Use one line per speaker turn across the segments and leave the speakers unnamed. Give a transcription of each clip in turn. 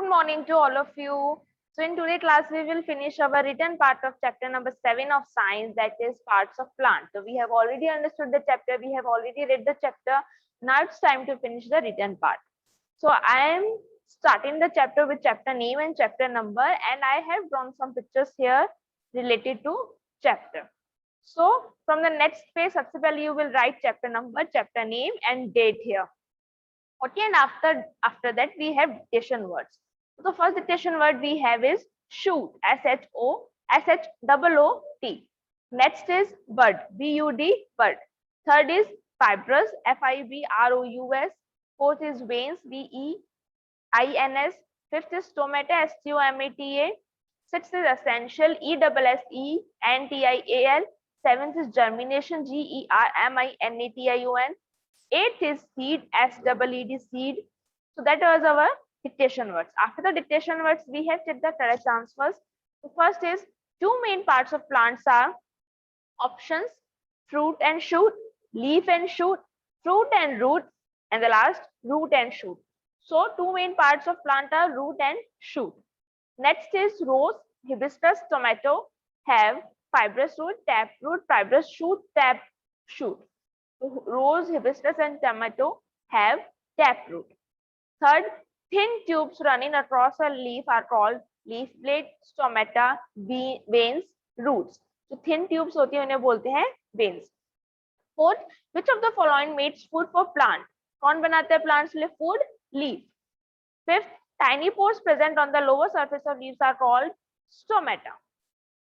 Good morning to all of you. So in today's class, we will finish our written part of chapter number 7 of science, that is parts of plant. So we have already understood the chapter, we have already read the chapter. Now it's time to finish the written part. So I am starting the chapter with chapter name and chapter number, and I have drawn some pictures here related to chapter. So from the next page, सबसे पहले you will write chapter number, chapter name and date here. Okay, and after that we have dictation words. So the first dictation word we have is shoot, SHOOT. Next is bud, BUD, bud. Third is fibrous, FIBROUS. Fourth is veins, VEINS. Fifth is stomata, STOMATA. Sixth is essential, ESSENTIAL. Seventh is germination, GERMINATION. Eighth is seed, SEED, seed. So that was our dictation words. After the dictation words, we have checked the correct answers. The first is two main parts of plants are options, fruit and shoot, leaf and shoot, fruit and root, and the last root and shoot. So two main parts of plant are root and shoot. Next is rose, hibiscus, tomato have fibrous root, tap root, fibrous shoot, tap shoot. Rose, hibiscus, and tomato have taproot. Third, thin tubes running across a leaf are called leaf blade, stomata, veins, roots. So thin tubes होती है उन्हें बोलते हैं veins. Fourth, which of the following makes food for plant? कौन बनाता है plants के लिए food? Leaf. Fifth, tiny pores present on the lower surface of leaves are called stomata.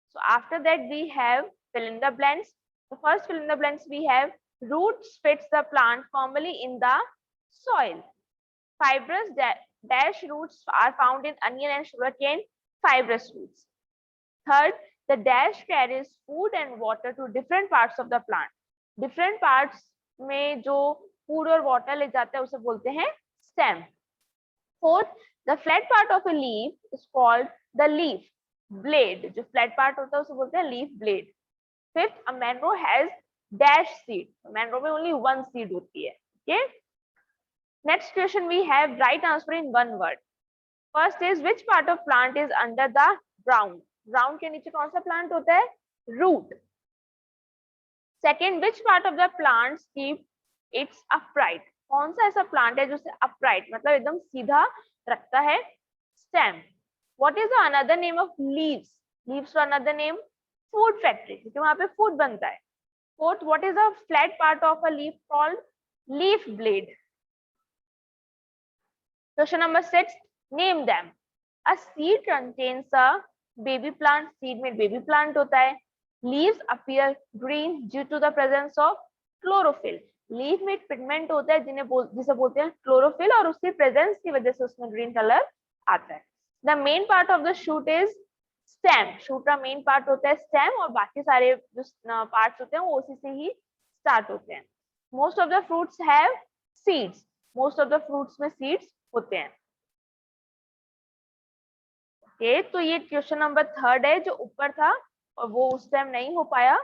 So after that we have fill in the blanks. The first fill in the blanks we have roots fits the plant firmly in the soil. Fibrous dash roots are found in onion and sugarcane, fibrous roots. Third, the dash carries food and water to different parts of the plant. Different parts में जो food और water ले जाते हैं उसे बोलते हैं stem. Fourth, the flat part of a leaf is called the leaf blade. जो flat part होता है उसे बोलते हैं leaf blade. Fifth, a mango has dash seed. Mango में only one seed होती है. Okay. Next question we have right answer in one word. First is which part of plant is under the ground? Ground के नीचे कौन सा plant होता है? Root. Second, which part of the plant keep its upright? कौन सा ऐसा plant है जो उसे upright मतलब एकदम सीधा रखता है? Stem. What is the another name of leaves? Leaves का another name? Food factory. क्योंकि वहाँ पे food बनता है. Fourth, what is the flat part of a leaf called? Leaf blade. Question number 6, name them. A seed contains a baby plant. Seed में baby plant होता है. Leaves appear green due to the presence of chlorophyll. Leaf में pigment होता है जिसे बोलते हैं chlorophyll और उसकी presence की वजह से उसमें green color आता है. The main part of the shoot is stem. Shoot का main part होता है stem और बाकी सारे जो parts होते हैं वो उसी से ही start होते हैं. Most of the fruits have seeds. Most of the fruits में seeds होते हैं. ओके, तो ये क्वेश्चन नंबर 3 है जो ऊपर था और वो उस टाइम नहीं हो पाया,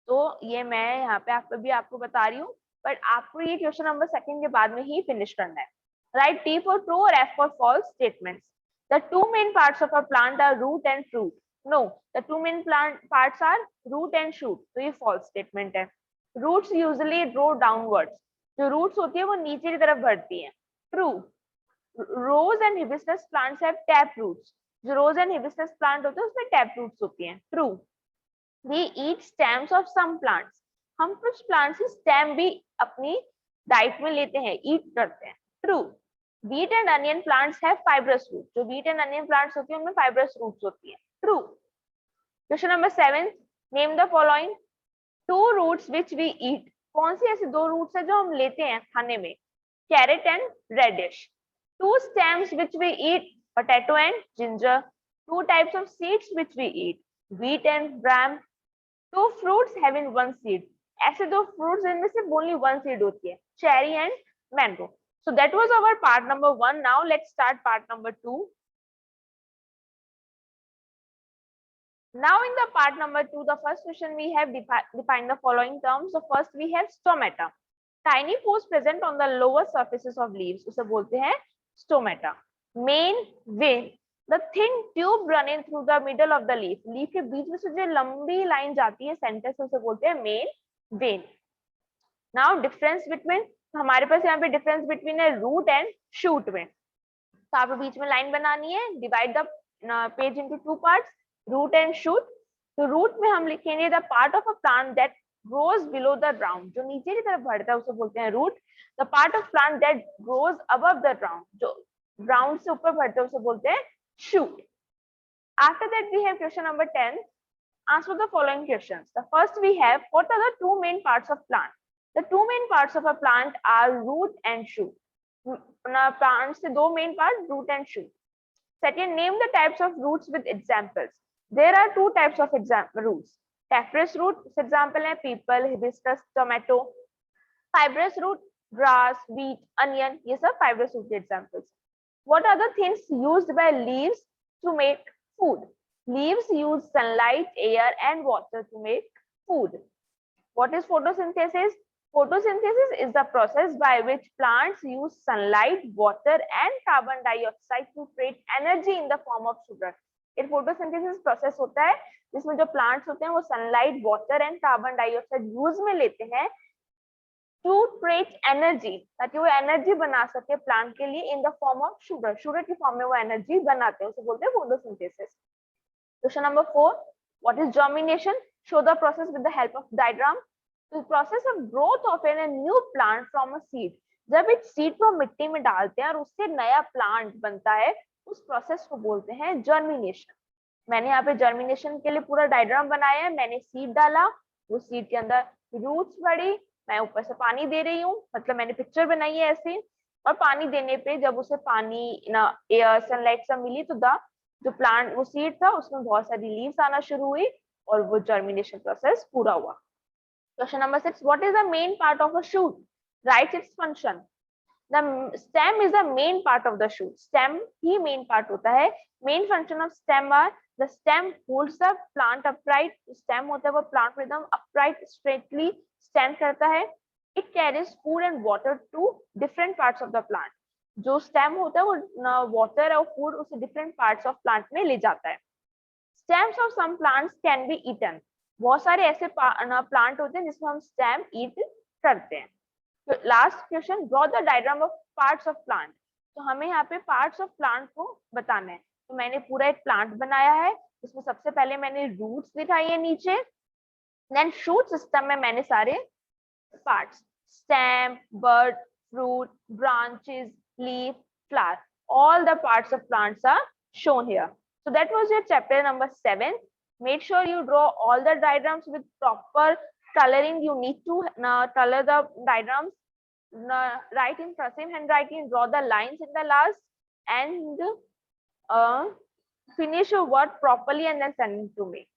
तो ये मैं यहाँ पे आपको बता रही हूँ, बट आपको ये क्वेश्चन नंबर 2 के बाद में ही फिनिश करना है. राइट T for true और F for false statements. The two main parts of a plant are root and fruit. No, the two main plant parts are root and shoot. तो ये false statement है. Roots usually grow downwards. जो roots होती है वो नीचे की तरफ बढ़ती हैं. True. Rose and hibiscus plants have tap roots. जो rose and hibiscus plant होते हैं उसमें tap roots होती हैं. True. We eat stems of some plants. हम कुछ plants की stem भी अपनी diet में लेते हैं, eat करते हैं. True. Wheat and onion plants have fibrous roots. जो wheat and onion plants होती हैं उनमें fibrous roots होती हैं. True. Question number 7. Name the following two roots which we eat. कौन सी ऐसी 2 roots है जो हम लेते हैं खाने में? Carrot and radish. Two stems which we eat, potato and ginger. Two types of seeds which we eat, wheat and gram. Two fruits having one seed. ऐसे 2 fruits इनमें से only one seed होती है, cherry and mango. So that was our part number 1. Now let's start part number 2. Now in the part number 2, the first question we have defined the following terms. So first we have stomata. Tiny pores present on the lower surfaces of leaves. उसे बोलते हैं stomata. Main vein, the thin tube running through the middle of the leaf, leaf के बीच में से जो लंबी line जाती है सेंटर से, उसे बोलते हैं main vein. Now difference between, हमारे पास यहाँ पे डिफरेंस बिटवीन है रूट एंड शूट में। तो आपको बीच में लाइन बनानी है, divide the page into two parts, root and shoot. तो रूट में हम लिखेंगे the part of a plant that grows below the ground, जो नीचे की तरफ बढ़ता है उसे बोलते हैं root. The part of plant that grows above the ground, जो ग्राउंड से ऊपर बढ़ता है उसे बोलते हैं shoot. After that we have question number 10. Answer the following questions. The first we have, what are the two main parts of plant? The two main parts of a plant are root and shoot. Plants से दो main parts, root and shoot. Second, name the types of roots with examples. There are two types of roots. Taprous root, example है people, hibiscus, tomato. Fibrous root, grass, wheat, onion. ये सब fibrous root के examples. What are the things used by leaves to make food? Leaves use sunlight, air, and water to make food. What is photosynthesis? Photosynthesis is the process by which plants use sunlight, water, and carbon dioxide to create energy in the form of sugar. एक photosynthesis process होता है जिसमें जो plants होते हैं वो sunlight, water, and carbon dioxide use में लेते हैं to create energy, ताकि वो एनर्जी बना सके प्लांट के लिए in the form of sugar, sugar की फॉर्म में वो एनर्जी बनाते हैं, उसे बोलते हैं photosynthesis. Question number 4, what is germination? Show the process with the help of diagram. The process of growth of a new plant from a seed, जब एक सीड को मिट्टी में डालते हैं और उससे नया प्लांट बनता है, उस प्रोसेस को बोलते हैं जर्मिनेशन। मैंने यहाँ पे जर्मिनेशन के लिए पूरा डायग्राम बनाया है। मैंने सीड डाला, वो सीड के अंदर रूट्स बढ़ी, मैं ऊपर से पानी दे रही हूँ, मतलब मैंने पिक्चर बनाई है ऐसे, और पानी देने पे जब उसे पानी ना एयर सनलाइट सब मिली तो जो प्लांट वो सीड था उसमें बहुत सारी लीव्स आना शुरू हुई और वो जर्मिनेशन प्रोसेस पूरा हुआ। Question number 6, what is the main part of a shoot? Right its function. The stem is the main part of the shoot. Stem he main part होता है। Main function of stem are, the stem holds the plant upright. Stem होता है वो plant को एकदम upright straightly stand करता है। It carries food and water to different parts of the plant. जो stem होता है वो water और food उसे different parts of plant में ले जाता है। Stems of some plants can be eaten. बहुत सारे ऐसे plant होते हैं जिसमें हम stem eat करते हैं। Last question, draw the diagram of parts of plant. तो हमें यहाँ पे पार्ट्स ऑफ प्लांट को बताना है। तो मैंने पूरा एक प्लांट बनाया है, इसमें सबसे पहले मैंने रूट्स दिखाई है नीचे, देन शूट सिस्टम में मैंने सारे parts, stem, bird, fruit, branches, leaf, flower, all the parts of plants are shown here. So that was your chapter number 7. Make sure you draw all the diagrams with proper coloring. You need to color the diagrams, write in cursive handwriting, draw the lines in the last, and finish your work properly and then send it to me.